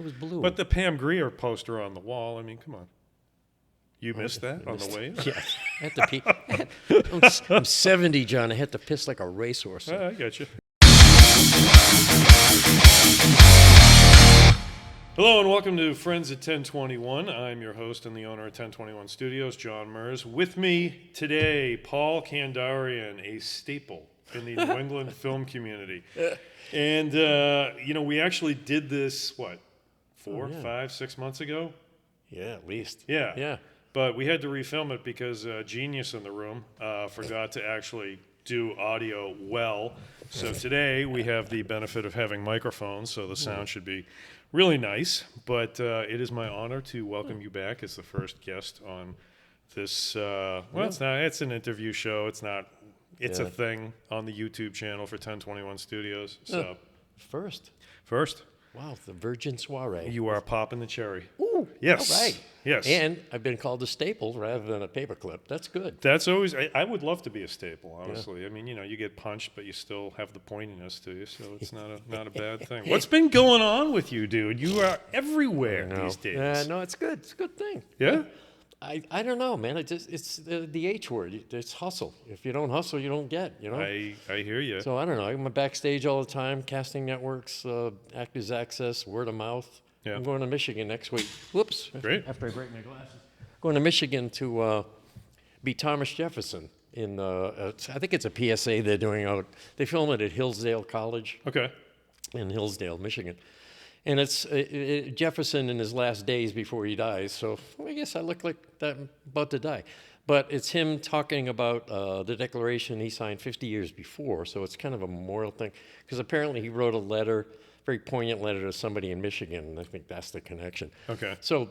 It was blue. But the Pam Grier poster on the wall, I mean, come on. You missed that on the way in? Yes. I had to pee. I'm 70, John. I had to piss like a racehorse. I got you. Hello and welcome to Friends at 1021. I'm your host and the owner of 1021 Studios, Jon Merz. With me today, Paul Kandarian, a staple in the New England film community. And, we actually did this, 5, 6 months ago? Yeah, at least. Yeah. But we had to refilm it because a genius in the room forgot to actually do audio well. So today we have the benefit of having microphones, so the sound should be really nice. But it is my honor to welcome you back as the first guest on this. It's an interview show. It's not. It's a thing on the YouTube channel for 1021 Studios. So First. Wow, the Virgin Soiree. You are popping the cherry. Ooh, yes. All right. Yes. And I've been called a staple rather than a paperclip. That's good. That's always, I would love to be a staple, honestly. Yeah. I mean, you get punched, but you still have the pointiness to you, so it's not a bad thing. What's been going on with you, dude? You are everywhere these days. No, it's good. It's a good thing. Yeah? I don't know, man. It's the H word. It's hustle. If you don't hustle, you don't get, I hear you. So I don't know. I'm backstage all the time, casting networks, Actors Access, word of mouth. Yeah. I'm going to Michigan next week. Whoops. Great. After I break my glasses. Going to Michigan to be Thomas Jefferson in, I think it's a PSA they're doing out. They film it at Hillsdale College. Okay. In Hillsdale, Michigan. And it's Jefferson in his last days before he dies. So I guess I look like I'm about to die. But it's him talking about the Declaration he signed 50 years before. So it's kind of a memorial thing. Because apparently he wrote a letter, very poignant letter to somebody in Michigan. And I think that's the connection. Okay. So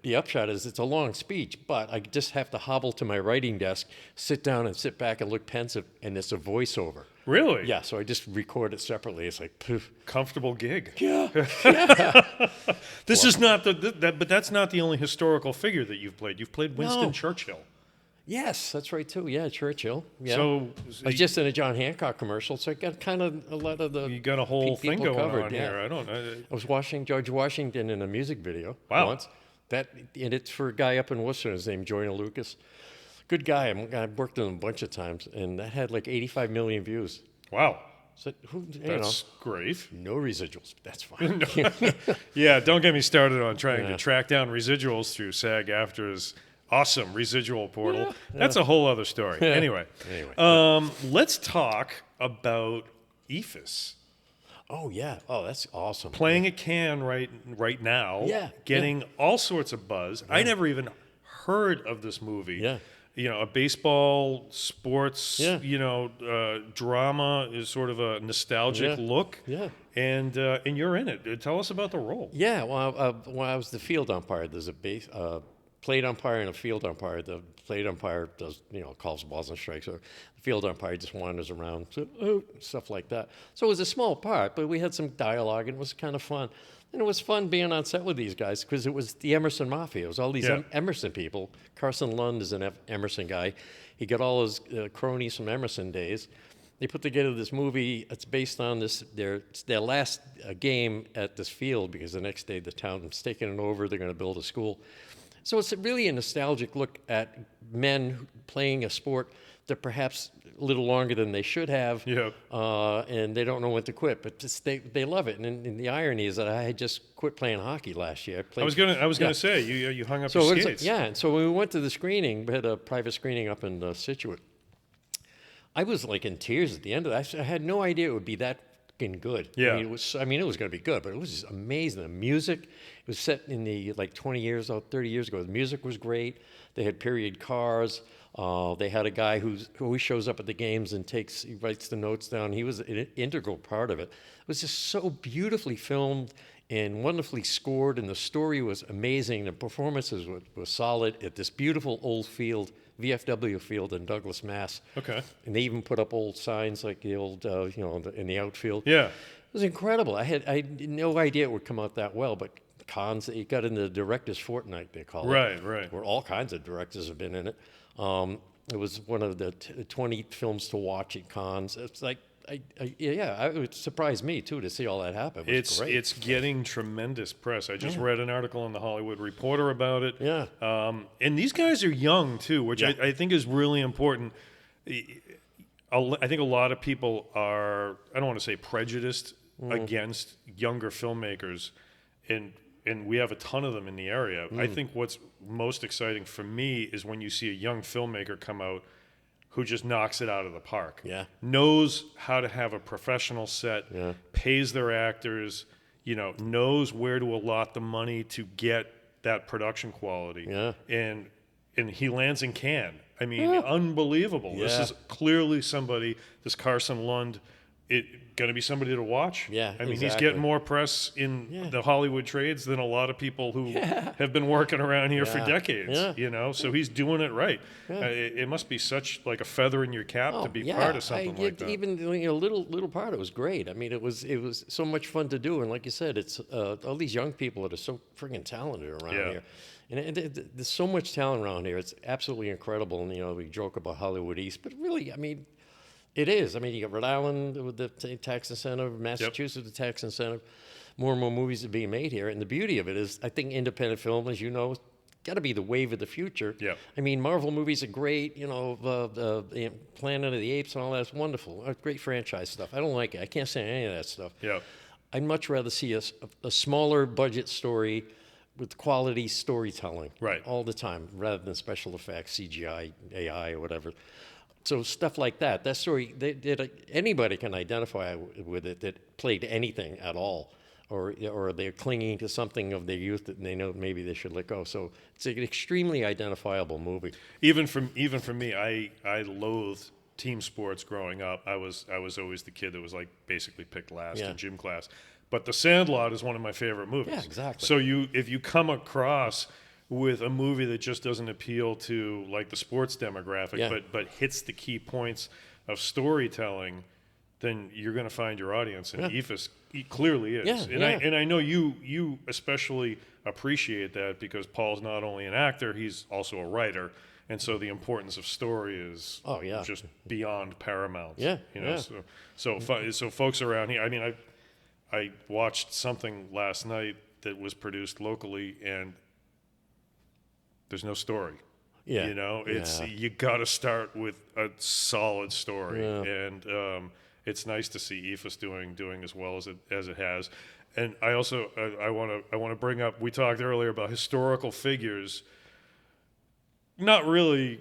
the upshot is it's a long speech, but I just have to hobble to my writing desk, sit down and sit back and look pensive. And it's a voiceover. Really? Yeah, so I just record it separately. It's like, poof. Comfortable gig. Yeah. This is not but that's not the only historical figure that you've played. You've played Winston Churchill. Yes, that's right too. Yeah, Churchill. Yeah. So I was just in a John Hancock commercial, so I got kind of a lot of the. You got a whole thing going covered, on here. I was watching George Washington in a music video once. And it's for a guy up in Worcester. His name Joyner Lucas. Good guy. I've worked with him a bunch of times, and that had like 85 million views. Wow. So that's great. No residuals. That's fine. Yeah, don't get me started on trying to track down residuals through SAG-AFTRA's awesome residual portal. Yeah. That's a whole other story. Anyway, let's talk about EFIS. Oh, yeah. Oh, that's awesome. Playing at Cannes right now. Yeah. Getting all sorts of buzz. Yeah. I never even heard of this movie. Yeah. A baseball, sports, drama is sort of a nostalgic look. Yeah. And you're in it. Tell us about the role. Yeah. Well, when I was the field umpire, there's a plate umpire and a field umpire. The plate umpire does, calls balls and strikes. Or the field umpire just wanders around, stuff like that. So it was a small part, but we had some dialogue, and it was kind of fun. And it was fun being on set with these guys because it was the Emerson Mafia. It was all these Emerson people. Carson Lund is an Emerson guy. He got all his cronies from Emerson days. They put together this movie. It's based on their last game at this field because the next day the town's taking it over. They're going to build a school. So it's really a nostalgic look at men playing a sport that perhaps a little longer than they should have, and they don't know when to quit. But they love it. And the irony is that I had just quit playing hockey last year. I was gonna say you hung up your skates. And so when we went to the screening, we had a private screening up in Scituate. I was like in tears at the end of that. I had no idea it would be that good. Yeah. It was going to be good, but it was just amazing. The music, it was set in the 30 years ago. The music was great. They had period cars. They had a guy who always shows up at the games and he writes the notes down. He was an integral part of it. It was just so beautifully filmed and wonderfully scored, and the story was amazing. The performances were solid at this beautiful old field, VFW field in Douglas, Mass. Okay. And they even put up old signs like the old, in the outfield. Yeah. It was incredible. I had no idea it would come out that well, but Cannes, it got in the director's fortnight, they call it. Right. Where all kinds of directors have been in it. It was one of the 20 films to watch at Cannes. It's like It surprised me too to see all that happen. It was great. It's getting tremendous press. I just read an article in the Hollywood Reporter about it. Yeah. And these guys are young too, which I think is really important. I think a lot of people are, I don't want to say prejudiced against younger filmmakers, and we have a ton of them in the area. I think what's most exciting for me is when you see a young filmmaker come out who just knocks it out of the park. Yeah. Knows how to have a professional set, pays their actors, knows where to allot the money to get that production quality. Yeah. And he lands in Cannes. I mean, unbelievable. Yeah. This is clearly somebody, this Carson Lund, going to be somebody to watch. Yeah, I mean, he's exactly. getting more press in the Hollywood trades than a lot of people who have been working around here for decades, so he's doing it right. It must be such like a feather in your cap to be part of something like that. Even little part, it was great. I mean, it was so much fun to do. And like you said, it's all these young people that are so friggin' talented around here. And there's so much talent around here. It's absolutely incredible. And, we joke about Hollywood East, but really, I mean, it is. I mean, you got Rhode Island with the tax incentive, Massachusetts with the tax incentive. More and more movies are being made here. And the beauty of it is, I think independent film, as you know, got to be the wave of the future. Yeah. I mean, Marvel movies are great. The Planet of the Apes and all that's wonderful. Great franchise stuff. I don't like it. I can't say any of that stuff. Yeah. I'd much rather see a smaller budget story with quality storytelling all the time, rather than special effects, CGI, AI, or whatever. So stuff like that. That story, anybody can identify with it that played anything at all, or they're clinging to something of their youth that they know maybe they should let go. So it's an extremely identifiable movie. Even for me, I loathed team sports growing up. I was always the kid that was like basically picked last in gym class. But The Sandlot is one of my favorite movies. Yeah, exactly. So if you come across with a movie that just doesn't appeal to like the sports demographic, but hits the key points of storytelling, then you're going to find your audience. And he clearly is. And I know you especially appreciate that because Paul's not only an actor, he's also a writer. And so the importance of story is just beyond paramount. So folks around here, I mean, I watched something last night that was produced locally, and there's no story. It's you got to start with a solid story, and it's nice to see EFUS doing as well as it has. And I also I want to bring up, we talked earlier about historical figures, not really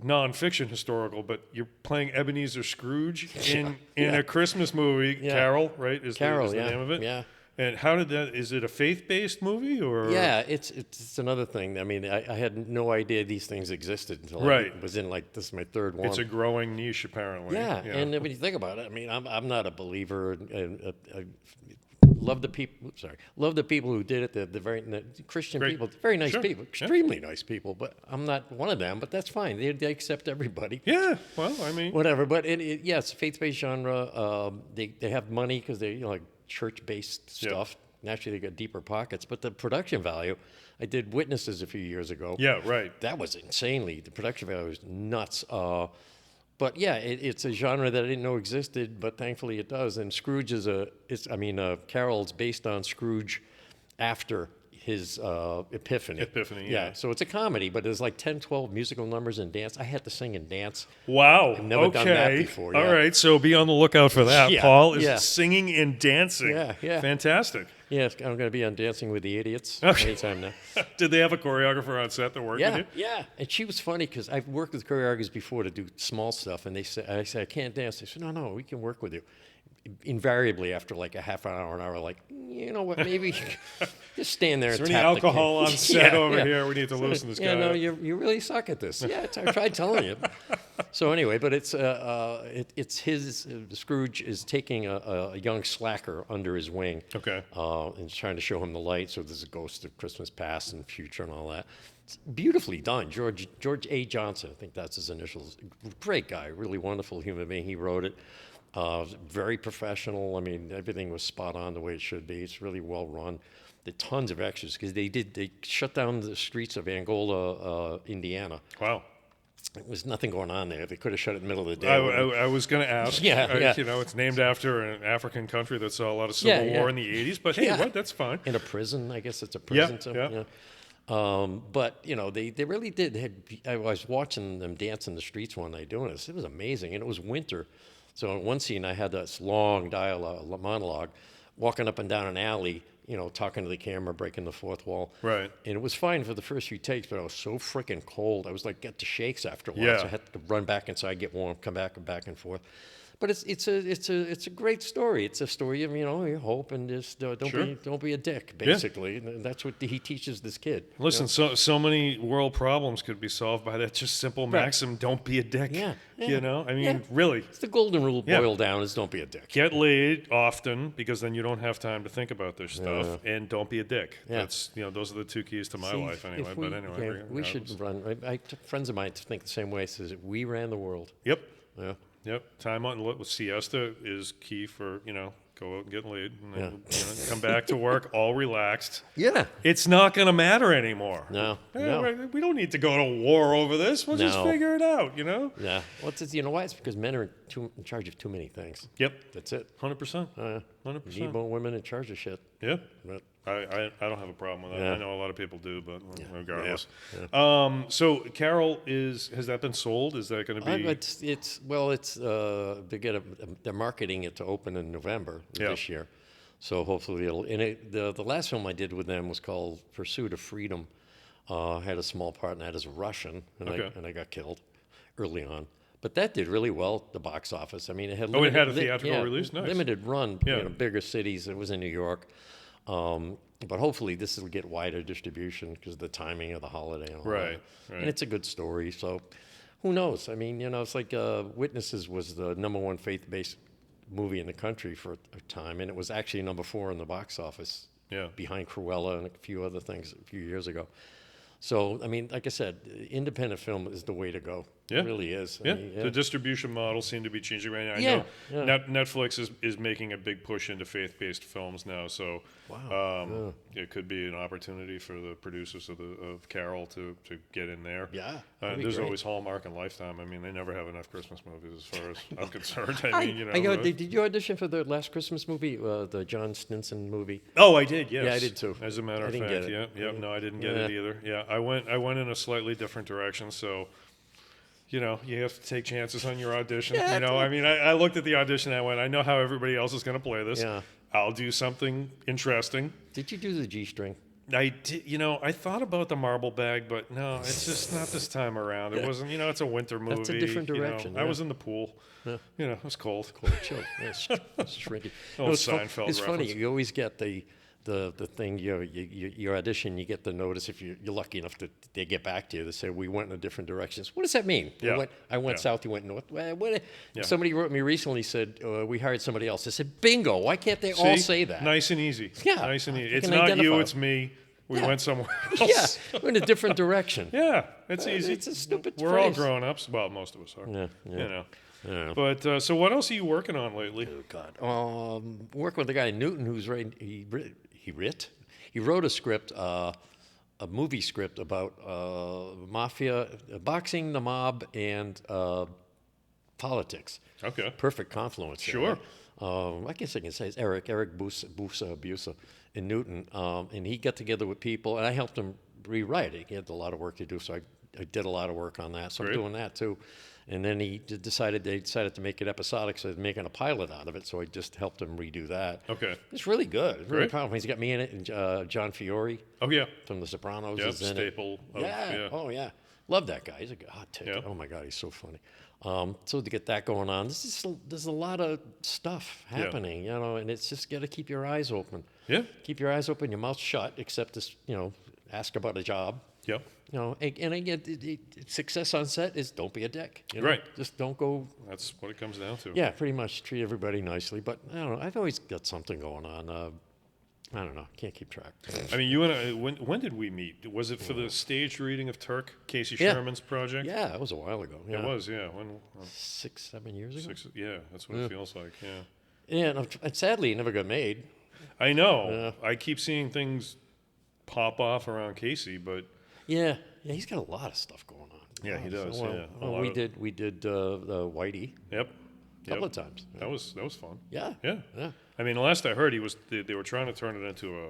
nonfiction historical, but you're playing Ebenezer Scrooge in a Christmas movie. Carol, right? Is the name of it? Yeah. And how did that? Is it a faith-based movie or? Yeah, it's another thing. I mean, I had no idea these things existed until I was in this is my third one. It's a growing niche, apparently. Yeah, and when you think about it, I mean, I'm not a believer. And love the people. Love the people who did it. The Christian people, very nice people, extremely nice people. But I'm not one of them. But that's fine. They accept everybody. Yeah. Well, I mean, whatever. But it's a faith-based genre. They have money because they like church-based stuff. Naturally, they got deeper pockets. But the production value, I did Witnesses a few years ago. Yeah. Right. That was insanely. The production value was nuts. But yeah, it's a genre that I didn't know existed, but thankfully it does. And Scrooge Carol's based on Scrooge after his epiphany. Yeah. So it's a comedy, but there's like 10, 12 musical numbers and dance. I had to sing and dance. Wow. I've never done that before. All right. So be on the lookout for that. Paul is singing and dancing. Yeah. Fantastic. Yes, I'm going to be on Dancing with the Idiots anytime now. Did they have a choreographer on set that worked with you? Yeah. And she was funny because I've worked with choreographers before to do small stuff, and I said, I can't dance. They said, no, we can work with you. Invariably, after like a half an hour, like, you know what, maybe just stand there and tap the Is there any alcohol on set over here? We need to loosen this guy up. You really suck at this. Yeah, I tried telling you. So anyway, but it's his, Scrooge is taking a young slacker under his wing. Okay. And trying to show him the light, so there's a ghost of Christmas past and future and all that. It's beautifully done. George A. Johnson, I think that's his initials. Great guy, really wonderful human being. He wrote it. Very professional. I mean, everything was spot on the way it should be. It's really well run. There are tons of extras because they shut down the streets of Angola, Indiana. Wow. there was nothing going on there. They could have shut it in the middle of the I, day. I, I was going to ask. Yeah. You know, it's named after an African country that saw a lot of civil war in the 80s. But hey, what? That's fine. In a prison, I guess it's a prison. Yeah. But you know, they really did. I was watching them dance in the streets one night doing this. It was amazing, and it was winter. So in one scene, I had this long monologue, walking up and down an alley, you know, talking to the camera, breaking the fourth wall. Right. And it was fine for the first few takes, but I was so freaking cold. I was like, get the shakes after a while. Yeah. So I had to run back inside, get warm, come back and forth. But it's a great story. It's a story of, you know, your hope and just don't be a dick, basically. And that's what he teaches this kid. Listen, so many world problems could be solved by that just simple maxim: don't be a dick. Yeah. You know, I mean, really. It's the golden rule boiled down is don't be a dick. Get laid often because then you don't have time to think about this stuff, and don't be a dick. Yeah. That's those are the two keys to my life anyway. But anyway, we should run. Friends of mine think the same way. Says we ran the world. Yep. Yeah. Yep. Time on siesta is key for go out and get laid, and then, come back to work all relaxed. Yeah. It's not going to matter anymore. No. We don't need to go to war over this. We'll just figure it out. Yeah. You know why? It's because men are in charge of too many things. Yep. That's it. 100%. 100%. You need more women in charge of shit. Yeah. But, I don't have a problem with that. Yeah. I know a lot of people do, but regardless. Yeah. So Carol has that been sold? Is that going to be? They're marketing it to open in November this year, so hopefully it'll. And the last film I did with them was called Pursuit of Freedom. I had a small part in that as a Russian, and I got killed early on. But that did really well at the box office. I mean, it had it had a theatrical release. Nice. Limited run, bigger cities. It was in New York. But hopefully this will get wider distribution because of the timing of the holiday. And all right. And it's a good story. So who knows? I mean, it's like Witnesses was the #1 faith-based movie in the country for a time. And it was actually #4 in the box office behind Cruella and a few other things a few years ago. So, I mean, like I said, independent film is the way to go. Yeah. It really is. Yeah. The distribution models seem to be changing right now. I know Netflix is making a big push into faith-based films now, so it could be an opportunity for the producers of Carol to get in there. Yeah. There's always Hallmark and Lifetime. I mean, they never have enough Christmas movies as far as I'm concerned. Did you audition for the last Christmas movie, the John Stinson movie? Oh, I did, yes. Yeah, I did too. As a matter of fact, no, I didn't get it either. Yeah, I went in a slightly different direction, so you have to take chances on your audition. I mean, I looked at the audition and I went, I know how everybody else is going to play this. Yeah. I'll do something interesting. Did you do the G-string? I did. I thought about the marble bag, but no, it's just not this time around. It wasn't. It's a winter movie. That's a different direction. I was in the pool. Yeah. It was cold. Chill. It's shrinking. Seinfeld It's funny. reference. You always get the thing. Your audition. You get the notice if you're lucky enough that they get back to you. They say we went in different directions. What does that mean? Yeah. I went south. You went north. Somebody wrote me recently said we hired somebody else. I said bingo. Why can't they all say that? Nice and easy. Yeah. Nice and easy. I It's can not identify. you. It's me. We went somewhere else. Yeah, we're in a different direction. Yeah, it's easy. It's a stupid We're all phrase. grown ups. Well, most of us are. Yeah. Yeah. But so what else are you working on lately? Oh God. Working with a guy in Newton who's writing. He wrote a script, a movie script about mafia, boxing, the mob, and politics. Okay. Perfect confluence. Sure. I guess I can say it's Eric Busa in Newton, and he got together with people, and I helped him rewrite it. He had a lot of work to do, so I did a lot of work on that. So Great. I'm doing that too. And then they decided to make it episodic, so they're making a pilot out of it. So I just helped him redo that. Okay. It's really good. It's really Great. powerful. He's got me in it, and John Fiore Oh yeah. from The Sopranos Yep. is in Staple. it. Yeah. Oh yeah. Love that guy. He's a hot ticket. Yep. Oh my God, he's so funny. So to get that going on, there's a lot of stuff happening, and it's just got to keep your eyes open. Yeah. Keep your eyes open, your mouth shut, except to, ask about a job. Yep. And again, success on set is don't be a dick. Right. Just don't go. That's what it comes down to. Yeah, pretty much treat everybody nicely. But I don't know. I've always got something going on. I don't know. Can't keep track. I mean, you and I, when did we meet? Was it for the staged reading of Turk, Casey Sherman's project? Yeah, that was a while ago. Yeah. It was, yeah. When 6-7 years ago. yeah, that's what it feels like, yeah. Yeah, and sadly, it never got made. I know. I keep seeing things pop off around Casey, but Yeah, he's got a lot of stuff going on. Yeah, he does. So, yeah, we did the Whitey Yep. a couple of times. That was fun. Yeah. Yeah. Yeah. I mean, the last I heard, they were trying to turn it into a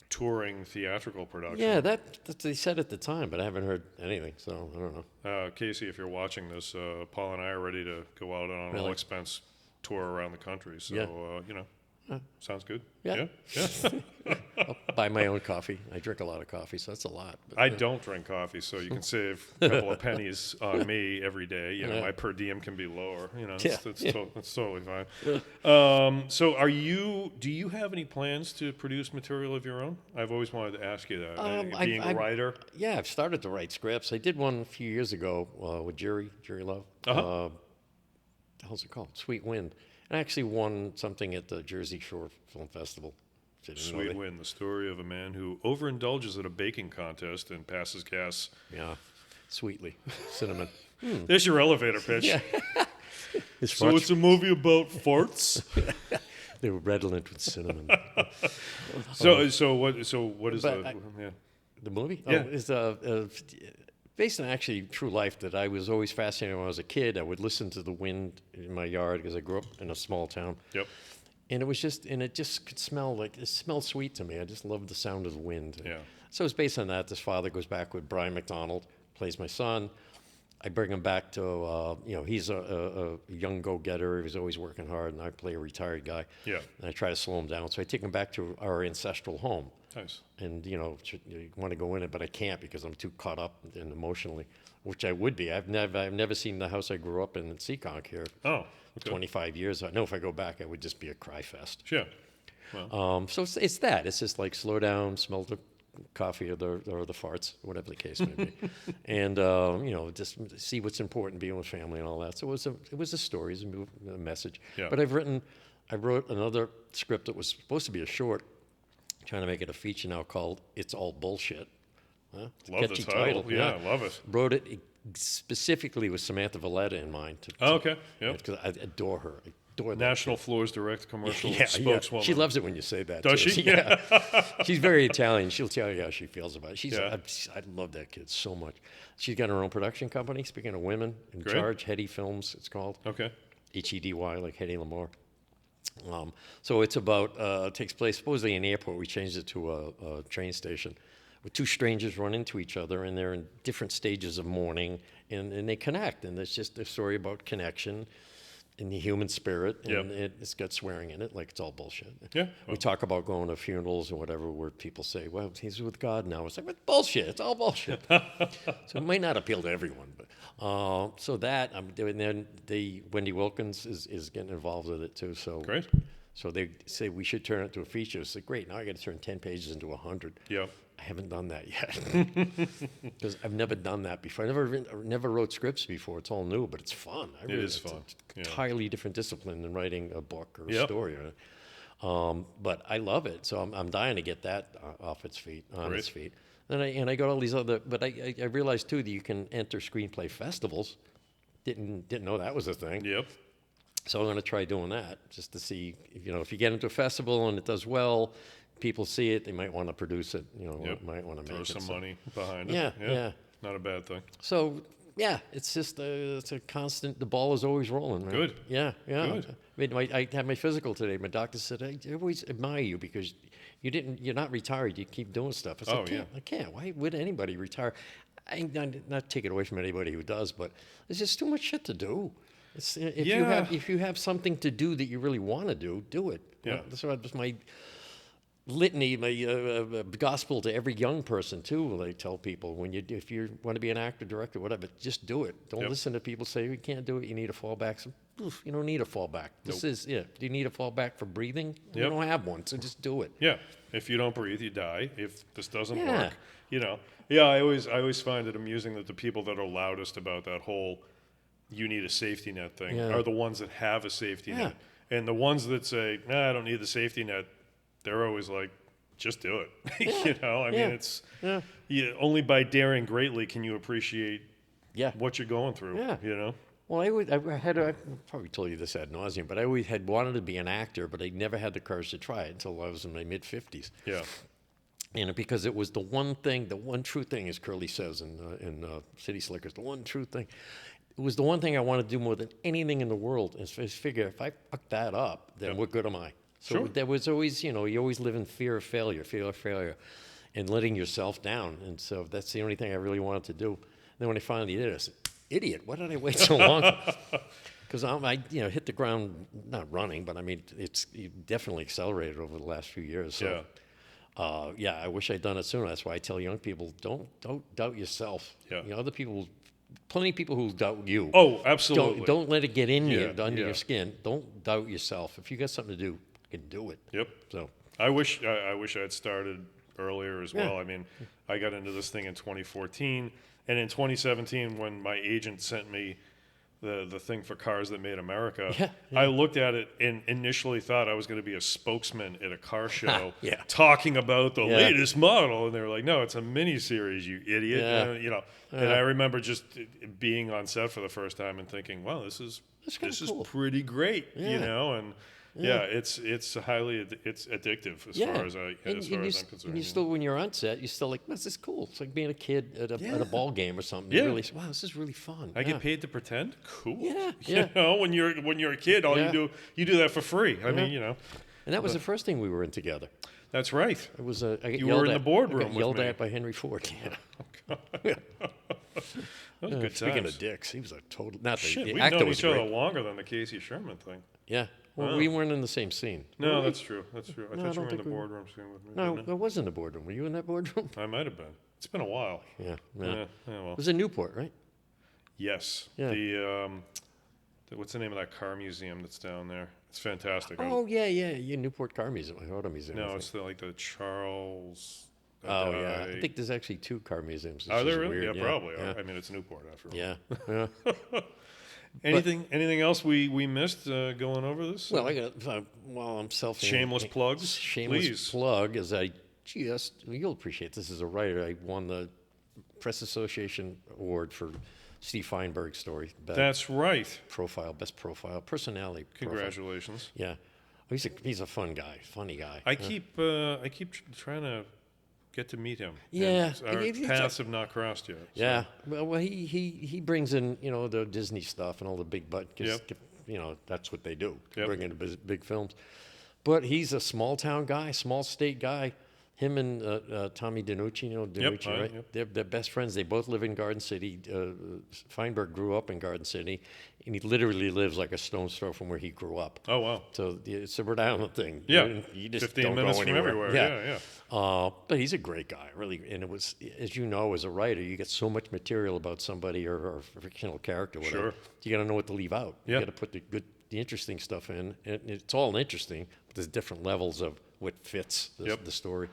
touring theatrical production. Yeah, that they said at the time, but I haven't heard anything, so I don't know. Casey, if you're watching this, Paul and I are ready to go out on an Really? all-expense tour around the country. So, Yeah. sounds good. Yeah. Yeah. I'll buy my own coffee. I drink a lot of coffee, so that's a lot. But, I don't drink coffee, so you can save a couple of pennies on me every day. Yeah. My per diem can be lower. Yeah. That's totally fine. So, do you have any plans to produce material of your own? I've always wanted to ask you that. Being a writer. Yeah, I've started to write scripts. I did one a few years ago with Jerry Love. How's it called? Sweet Wind. And I actually won something at the Jersey Shore Film Festival. Sweet Wind, the story of a man who overindulges at a baking contest and passes gas. Yeah, sweetly. Cinnamon. There's your elevator pitch. Yeah. It's a movie about farts? They were redolent with cinnamon. So what is the movie? Yeah. It's based on actually true life that I was always fascinated when I was a kid. I would listen to the wind in my yard because I grew up in a small town. Yep. And it just could smell it smelled sweet to me. I just loved the sound of the wind. Yeah. So it's based on that. This father goes back with Brian McDonald, plays my son. I bring him back to, he's a young go-getter. He was always working hard, and I play a retired guy. Yeah. And I try to slow him down. So I take him back to our ancestral home. Nice. And, you want to go in it, but I can't because I'm too caught up and emotionally, which I would be. I've never seen the house I grew up in Seekonk here. Oh, okay. 25 years. I know if I go back, I would just be a cry fest. Sure. Well. So it's that. It's just like slow down, smell the coffee or the farts, whatever the case may be, and just see what's important, being with family and all that. So it was a story, it was a message. Yeah. But I wrote another script that was supposed to be a short, trying to make it a feature now, called "It's All Bullshit." Huh? Love the title. Yeah, I love it. Wrote it specifically with Samantha Valletta in mind. Okay. Yeah. Because I adore her. National Floors Direct commercial Yeah. spokeswoman. She loves it when you say that. Does too. she? Yeah. She's very Italian. She'll tell you how she feels about it. Yeah. I love that kid so much. She's got her own production company. Speaking of women in Great. charge, Hedy Films, it's called. Okay. Hedy, like Hedy Lamarr. So it's about, takes place supposedly in an airport. We changed it to a train station where two strangers run into each other, and they're in different stages of mourning, and they connect. And it's just a story about connection in the human spirit, and it's got swearing in it, like it's all bullshit. Yeah. We talk about going to funerals and whatever, where people say, well, he's with God now. It's like, it's bullshit. It's all bullshit. So it might not appeal to everyone, but so that I'm doing. Then Wendy Wilkins is getting involved with it too. So Great. So they say we should turn it into a feature. It's like, great. Now I got to turn 10 pages into 100. Yeah. I haven't done that yet because I've never done that before. I never wrote scripts before. It's all new, but it's fun. It is fun. It's an entirely different discipline than writing a book or a Yep. story. But I love it, so I'm dying to get that off its feet, on its feet. And I got all these other. But I realized too that you can enter screenplay festivals. Didn't know that was a thing. Yep. So I'm going to try doing that just to see if you get into a festival and it does well. People see it, they might want to produce it, might want to make Throw it. some money behind it. Yeah. Not a bad thing. So, it's just it's a constant, the ball is always rolling, right? Good. Yeah. Good. I mean, I had my physical today. My doctor said, I always admire you because you're not retired, you keep doing stuff. I said, I can't. Why would anybody retire? Not take it away from anybody who does, but there's just too much shit to do. If you have something to do that you really want to do it. Yeah. So that's my litany, my gospel to every young person too. I tell people if you want to be an actor, director, whatever, just do it. Don't listen to people say you can't do it. You need a fallback. You don't need a fallback. Do you need a fallback for breathing? You don't have one, so just do it. Yeah. If you don't breathe, you die. If this doesn't work, I always find it amusing that the people that are loudest about that whole you need a safety net thing are the ones that have a safety net. And the ones that say, I don't need the safety net, they're always like, just do it. I mean, it's only by daring greatly can you appreciate what you're going through. Yeah. Well, I probably told you this ad nauseum, but I always had wanted to be an actor, but I never had the courage to try it until I was in my mid-50s. Yeah. And because it was the one thing, the one true thing, as Curly says in City Slickers, the one true thing. It was the one thing I wanted to do more than anything in the world. And so I figure if I fuck that up, then what good am I? So Sure. there was always, you always live in fear of failure, and letting yourself down. And so that's the only thing I really wanted to do. And then when I finally did it, I said, idiot, why did I wait so long? Because I hit the ground, not running, but I mean, it's definitely accelerated over the last few years. So, I wish I'd done it sooner. That's why I tell young people, don't doubt yourself. Yeah. Other people, plenty of people who doubt you. Oh, absolutely. Don't let it get in you, Yeah, under yeah. your skin. Don't doubt yourself. If you got something to do, you can do it. Yep. So, I wish I'd started earlier as well. I mean, I got into this thing in 2014, and in 2017, when my agent sent me the thing for Cars That Made America, I looked at it and initially thought I was going to be a spokesman at a car show talking about the latest model, and they were like, "No, it's a mini series, you idiot!" And I remember just being on set for the first time and thinking, "Wow, this is cool. pretty great," and. Yeah, it's addictive as far as I'm concerned. And you still, when you're on set, you're still like, this is cool. It's like being a kid at a ball game or something. You really, wow, this is really fun. I get paid to pretend. Cool. Yeah. When you're a kid, all you do that for free. I mean, And that was the first thing we were in together. That's right. It was I got You yelled were in at, the boardroom I got with yelled me. at by Henry Ford. That was good Speaking times. of dicks, he was a total. Not Shit, the we've actor known was each other great. longer than the Casey Sherman thing. Yeah. Well, we weren't in the same scene. No, Were we? that's true. That's true. I No, I thought you don't were in the think we were. boardroom scene with me. No, didn't I was in the boardroom. Were you in that boardroom? I might have been. It's been a while. Yeah. Yeah. It Well. was in Newport, right? Yes. Yeah. What's the name of that car museum that's down there? It's fantastic. Oh, yeah. Newport Car Museum, Auto Museum. I No, think. it's the Charles. Oh, yeah. I think there's actually 2 car museums. Are which there is really? weird. Yeah, probably. Yeah. I mean, it's Newport after all. Yeah. Anything else we missed going over this? Well, I got while I'm self Shameless plugs, Shameless please. plug is you'll appreciate this as a writer. I won the Press Association Award for Steve Feinberg's story. That's right. Best profile, personality. Congratulations. Profile. Yeah, he's a fun guy, funny guy. I keep trying to get to meet him. Yeah. And our paths have not crossed yet. So. Yeah. Well, he brings in the Disney stuff and all the big because that's what they do. Yep. Bring in big films. But he's a small town guy, small state guy. Him and Tommy DiNucci, right? Yep. They're best friends. They both live in Garden City. Feinberg grew up in Garden City, and he literally lives like a stone's throw from where he grew up. Oh, wow. So it's a Rhode Island thing. Yeah. You just 15 don't minutes go from anywhere. everywhere. Yeah. But he's a great guy, really. And it was, as you know, as a writer, you get so much material about somebody or a fictional character. Whatever. Sure. You got to know what to leave out. Yeah. You got to put the interesting stuff in. And it's all interesting, but there's different levels of what fits the story.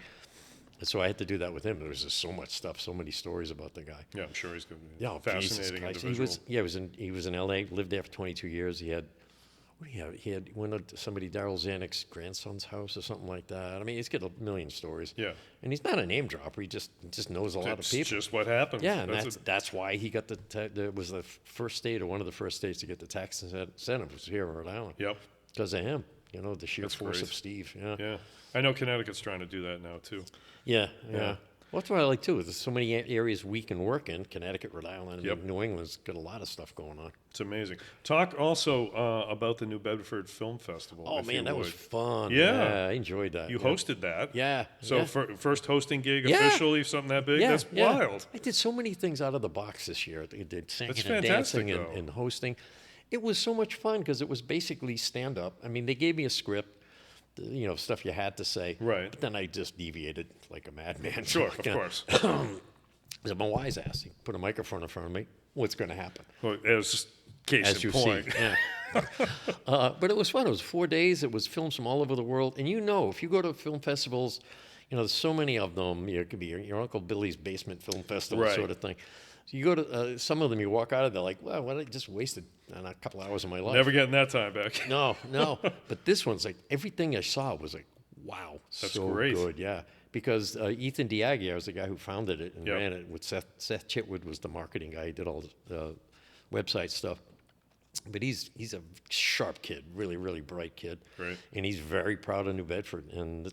And so I had to do that with him. There was just so much stuff, so many stories about the guy. Yeah, I'm sure he's going to be Yeah, fascinating individual. He was in L.A., lived there for 22 years. He had, he went to somebody, Daryl Zanuck's grandson's house or something like that. I mean, he's got a million stories. Yeah. And he's not a name dropper. He just knows a lot of people. It's just what happens. Yeah, and that's why he got it was the first state or one of the first states to get the tax incentive was here in Rhode Island. Yep. Because of him. The sheer force great. of Steve. Yeah. I know Connecticut's trying to do that now, too. Yeah. Well, that's what I like, too. There's so many areas we can work in. Connecticut, Rhode Island, Yep. New England's got a lot of stuff going on. It's amazing. Talk also about the New Bedford Film Festival. Oh, man, that was fun. Yeah. I enjoyed that. You hosted that. Yeah. So first hosting gig Yeah. officially, something that big? Yeah, That's wild. I did so many things out of the box this year. I did singing That's and fantastic, dancing though. and hosting. It was so much fun because it was basically stand-up. I mean, they gave me a script, stuff you had to say. Right. But then I just deviated like a madman. Sure, of course. I'm a wise ass. You put a microphone in front of me, what's going to happen? Well, it was just case As in you point. see. Yeah. But it was fun. It was 4 days. It was films from all over the world. And if you go to film festivals, there's so many of them. It could be your Uncle Billy's Basement Film Festival Right. sort of thing. So you go to some of them, you walk out of there like, well, what I just wasted a couple hours of my life. Never getting that time back. No. But this one's like, everything I saw was like, wow. That's so great. good, yeah. Because Ethan Diaghier was the guy who founded it and Yep. ran it. With Seth Chitwood was the marketing guy. He did all the website stuff. But he's a sharp kid, really bright kid. Right. And he's very proud of New Bedford. And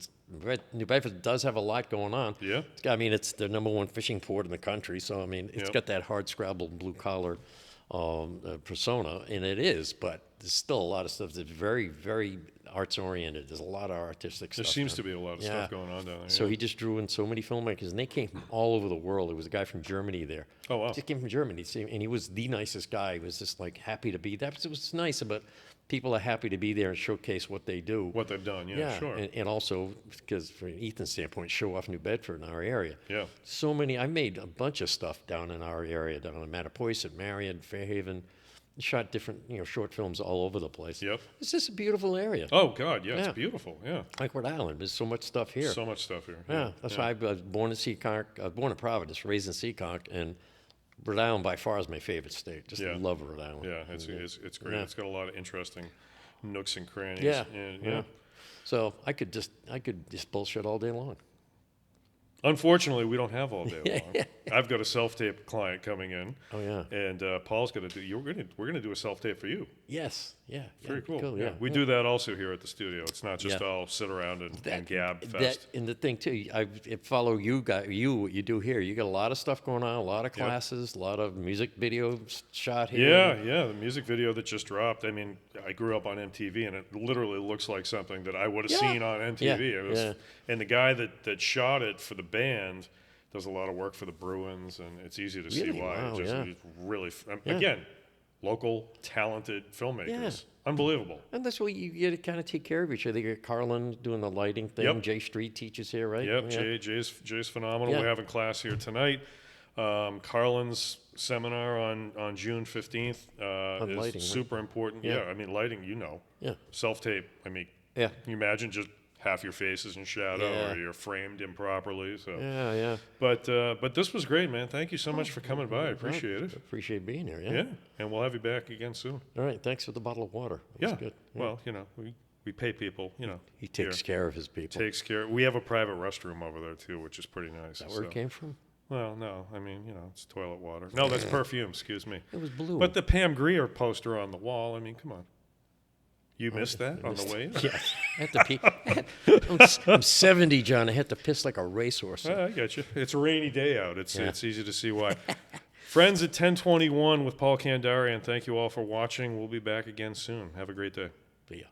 New Bedford does have a lot going on. Yeah. I mean, it's the #1 fishing port in the country. So, I mean, it's got that hard scrabbled blue collar persona, and it is. But there's still a lot of stuff that's very arts oriented. There's a lot of artistic There stuff. seems to be a lot of stuff going on down there. So he just drew in so many filmmakers, and they came from all over the world. There was a guy from Germany there. Oh, wow. Just came from Germany, and he was the nicest guy. He was just like happy to be there. It was nice, but people are happy to be there and showcase what they do. What they've done, yeah, sure. And also, because from Ethan's standpoint, show off New Bedford in our area. Yeah. So many, I made a bunch of stuff down in our area, down in Mattapoisett, Marion, Fairhaven. Shot different, short films all over the place. Yep. It's just a beautiful area. Oh, God, yeah, Yeah. it's beautiful, yeah. Like Rhode Island, there's so much stuff here. So much stuff here. Yeah, that's why I was born in Seekonk. I was born in Providence, raised in Seekonk, and Rhode Island by far is my favorite state. Just love Rhode Island. Yeah, it's great. Yeah. It's got a lot of interesting nooks and crannies. Yeah, And, yeah. So I could just bullshit all day long. Unfortunately, we don't have all day long. I've got a self-tape client coming in. Oh yeah. And Paul's going to do. We're going to do a self-tape for you. Yes. Yeah. Very cool. Yeah. We do that also here at the studio. It's not just all sit around and gab fest. And the thing too, I follow you guys. What you do here. You got a lot of stuff going on. A lot of classes. A lot of music videos shot here. Yeah. The music video that just dropped. I mean, I grew up on MTV, and it literally looks like something that I would have seen on MTV. Yeah. It was, and the guy that shot it for the band does a lot of work for the Bruins, and it's easy to see Really? why. Wow, It's really again, local talented filmmakers. Yeah. Unbelievable. And that's what you get to kind of take care of each other. You get Carlin doing the lighting thing. Yep. Jay Street teaches here, right? Yep, Jay's phenomenal. Yeah. We're having class here tonight. Carlin's seminar on June 15th is lighting, right? super important. Yeah. I mean, lighting, Yeah. self-tape. I mean, Yeah. can you imagine just half your face is in shadow Yeah. or you're framed improperly? So, Yeah. but this was great, man. Thank you so much for coming by. I appreciate it. Appreciate being here. Yeah, and we'll have you back again soon. All right. Thanks for the bottle of water. That was good. Well, we pay people. He takes care of his people. Takes care. We have a private restroom over there too, which is pretty nice. Is that where it came from? Well, no, I mean, it's toilet water. No, that's perfume, excuse me. It was blue. But the Pam Grier poster on the wall, I mean, come on. You missed that on the way in? Yes. I had to pee. I'm 70, John. I had to piss like a racehorse. I got you. It's a rainy day out. It's easy to see why. Friends at 1021 with Paul Kandarian, thank you all for watching. We'll be back again soon. Have a great day. See ya.